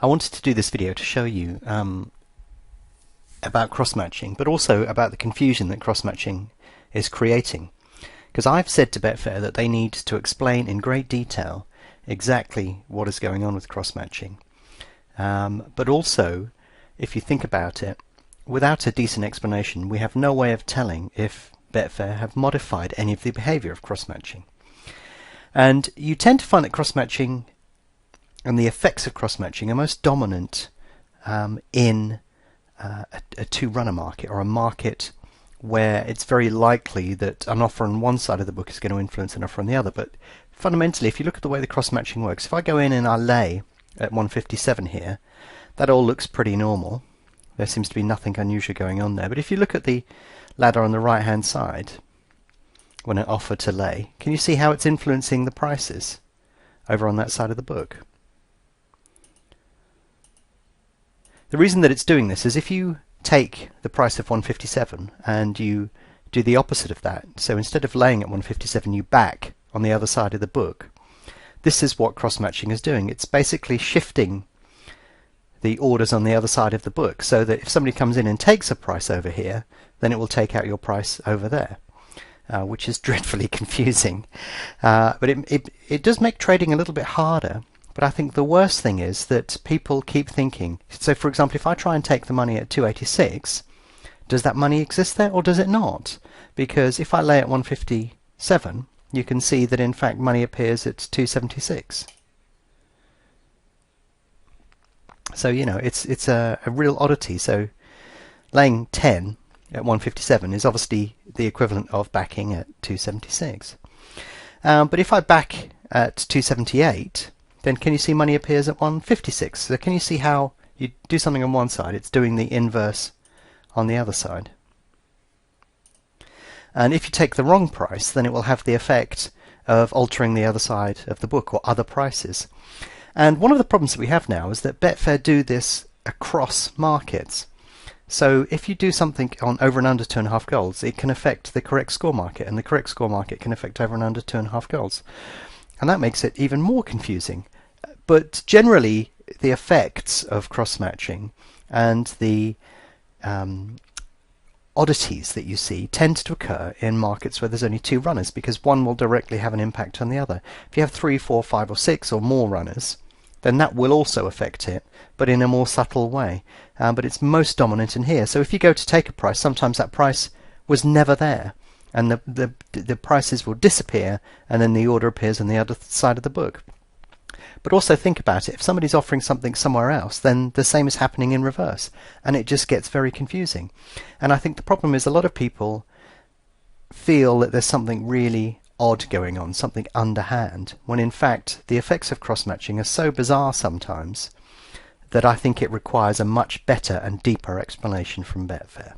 I wanted to do this video to show you about cross-matching, but also about the confusion that cross-matching is creating. Because I've said to Betfair that they need to explain in great detail exactly what is going on with cross-matching. But also, if you think about it, without a decent explanation, we have no way of telling if Betfair have modified any of the behavior of cross-matching. And you tend to find that cross-matching and the effects of cross-matching are most dominant in a two-runner market, or a market where it's very likely that an offer on one side of the book is going to influence an offer on the other. But fundamentally, if you look at the way the cross-matching works, if I go in and I lay at 157 here, that all looks pretty normal. There seems to be nothing unusual going on there. But if you look at the ladder on the right-hand side, when an offer to lay, can you see how it's influencing the prices over on that side of the book? The reason that it's doing this is if you take the price of 157 and you do the opposite of that, so instead of laying at 157 you back on the other side of the book, this is what cross-matching is doing. It's basically shifting the orders on the other side of the book, so that if somebody comes in and takes a price over here, then it will take out your price over there, which is dreadfully confusing. But it does make trading a little bit harder. But I think the worst thing is that people keep thinking, so for example, if I try and take the money at 286, does that money exist there or does it not? Because if I lay at 157, you can see that in fact money appears at 276. So, you know, it's a real oddity. So laying 10 at 157 is obviously the equivalent of backing at 276. But if I back at 278, then can you see money appears at 156? So can you see how you do something on one side, it's doing the inverse on the other side? And if you take the wrong price, then it will have the effect of altering the other side of the book, or other prices. And one of the problems that we have now is that Betfair do this across markets. So if you do something on over and under 2.5 goals, it can affect the correct score market, and the correct score market can affect over and under 2.5 goals. And that makes it even more confusing. But generally, the effects of cross-matching and the oddities that you see tend to occur in markets where there's only two runners, because one will directly have an impact on the other. If you have 3, 4, 5 or 6 or more runners, then that will also affect it, but in a more subtle way. But it's most dominant in here. So if you go to take a price, sometimes that price was never there, and the prices will disappear, and then the order appears on the other side of the book. But also think about it, if somebody's offering something somewhere else, then the same is happening in reverse, and it just gets very confusing. And I think the problem is a lot of people feel that there's something really odd going on, something underhand, when in fact the effects of cross-matching are so bizarre sometimes that I think it requires a much better and deeper explanation from Betfair.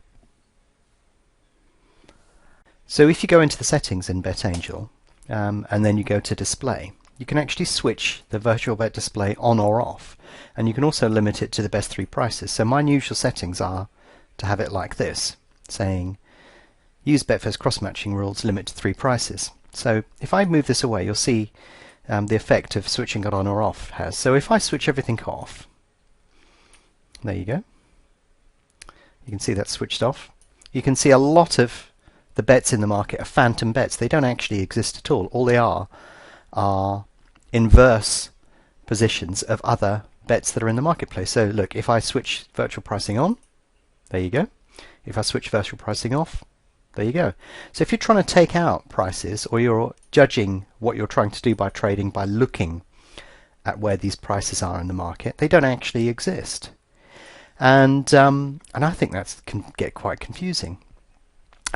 So if you go into the settings in BetAngel, and then you go to display, you can actually switch the virtual bet display on or off, and you can also limit it to the best 3 prices. So my usual settings are to have it like this, saying use Betfair's cross-matching rules, limit to 3 prices. So if I move this away, you'll see the effect of switching it on or off has. So if I switch everything off, there you go, you can see that's switched off. You can see a lot of the bets in the market are phantom bets. They don't actually exist at all. All they are inverse positions of other bets that are in the marketplace. So look, if I switch virtual pricing on, there you go. If I switch virtual pricing off, there you go. So if you're trying to take out prices, or you're judging what you're trying to do by trading by looking at where these prices are in the market, they don't actually exist. And I think that can get quite confusing.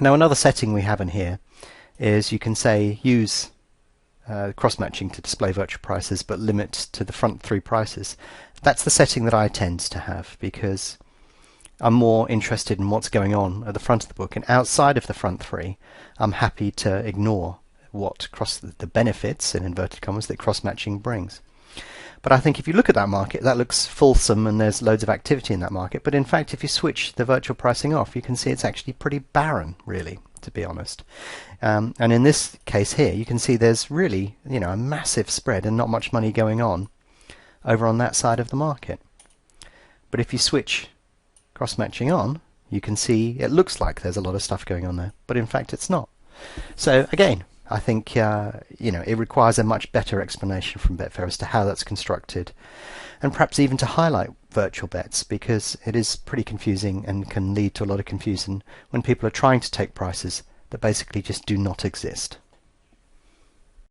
Now another setting we have in here is you can say use cross-matching to display virtual prices but limit to the front 3 prices. That's the setting that I tend to have, because I'm more interested in what's going on at the front of the book, and outside of the front 3 I'm happy to ignore what the benefits, in inverted commas, that cross-matching brings. But I think if you look at that market, that looks fulsome and there's loads of activity in that market. But in fact, if you switch the virtual pricing off, you can see it's actually pretty barren, really, to be honest. And in this case here, you can see there's really, a massive spread and not much money going on over on that side of the market. But if you switch cross-matching on, you can see it looks like there's a lot of stuff going on there, but in fact it's not. So again, I think it requires a much better explanation from Betfair as to how that's constructed, and perhaps even to highlight virtual bets, because it is pretty confusing and can lead to a lot of confusion when people are trying to take prices that basically just do not exist.